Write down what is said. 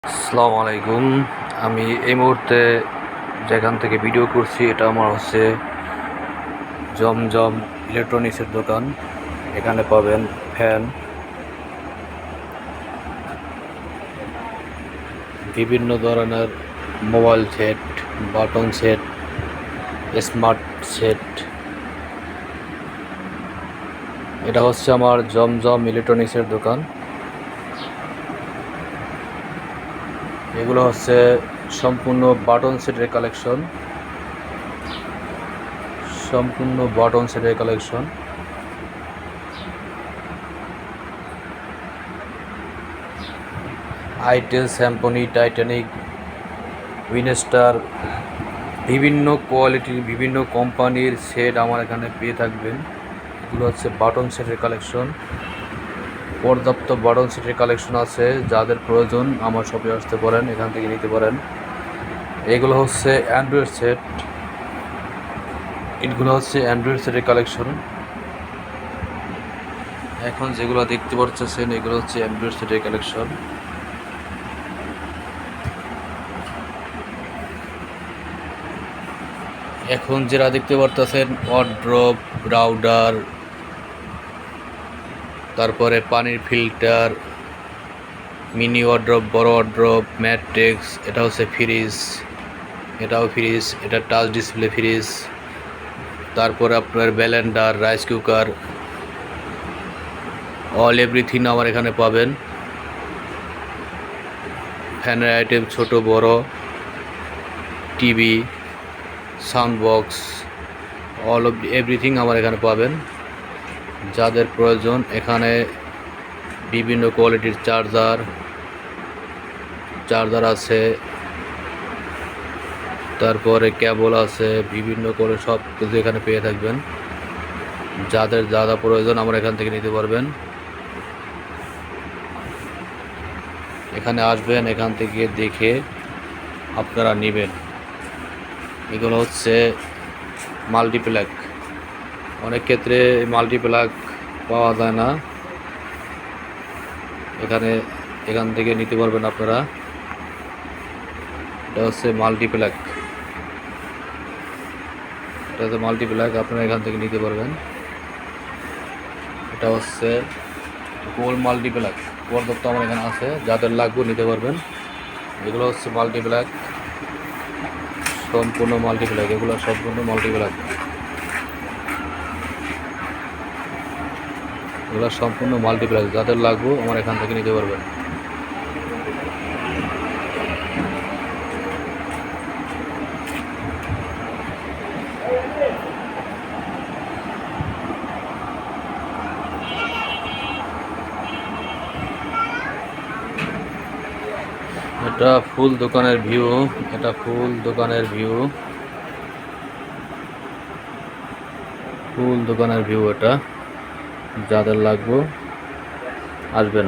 আসসালামু আলাইকুম। আমি এই মুহূর্তে যেখান থেকে ভিডিও করছি এটা আমার হচ্ছে জমজম ইলেকট্রনিক্সের দোকান। এখানে পাবেন ফ্যান, বিভিন্ন ধরনের mobile set, button set, smart set. এটা হচ্ছে আমার জমজম ইলেকট্রনিক্সের দোকান। এগুলো হচ্ছে সম্পূর্ণ বাটন সেটের কালেকশন, আইটেল, স্যাম্পনি, টাইটানিক, উইনস্টার, বিভিন্ন কোয়ালিটির বিভিন্ন কোম্পানির সেট আমার এখানে পেয়ে থাকবেন। এগুলো হচ্ছে বাটন সেটের কালেকশন। পর্যাপ্ত বাটন সেটের কালেকশন আছে, যাদের প্রয়োজন আমার শপে আসতে পারেন, এখান থেকে নিতে পারেন। এগুলো হচ্ছে অ্যান্ড্রয়েড সেট, সেটের কালেকশন। এখন যেগুলো দেখতে পাচ্ছেন এগুলো হচ্ছে অ্যান্ড্রয়েড সেটের কালেকশন। এখন যারা দেখতে পারতেছেন ওয়ার্ড্রপ, রাউডার, তারপরে পানির ফিল্টার, মিনি ওয়ার্ড্রপ, বড় ওয়ার্ড্রপ, ম্যাট্রিক্স, এটা হচ্ছে ফ্রিজ, এটাও ফ্রিজ, এটা টাচ ডিসপ্লে ফ্রিজ। তারপরে আপনার Blender, rice cooker, all everything আমার এখানে পাবেন। ফ্যানের আইটেম ছোট বড়, TV, sound box, all of everything আমার এখানে পাবেন। যাদের প্রয়োজন এখানে বিভিন্ন কোয়ালিটির চার্জার আছে, তারপরে কেবল আছে, বিভিন্ন করে সব কিছু এখানে পেয়ে থাকবেন। যাদের যা যা প্রয়োজন আমরা এখান থেকে নিতে পারবেন। এখানে আসবেন, এখান থেকে দেখে আপনারা নেবেন। এগুলো হচ্ছে মাল্টিপ্লাগ। অনেক ক্ষেত্রে মাল্টিপ্লাগ পাওয়া যায় না, এখান থেকে নিতে পারবেন আপনারা। এটা হচ্ছে মাল্টিপ্লাগ, আপনারা এখান থেকে নিতে পারবেন। এটা হচ্ছে গোল মাল্টিপ্লাগ, পর্যাপ্ত আমার এখানে আছে, যাদের লাগবে নিতে পারবেন। এগুলো হচ্ছে মাল্টিপ্লাগ, সম্পূর্ণ মাল্টিপ্লাগ, এগুলো সম্পূর্ণ মাল্টিপ্লাগ, যাদের লাগবে আমার এখান থেকে নিতে পারবেন। এটা ফুল দোকানের ভিউ, এটা যাদের লাগবে আসবেন।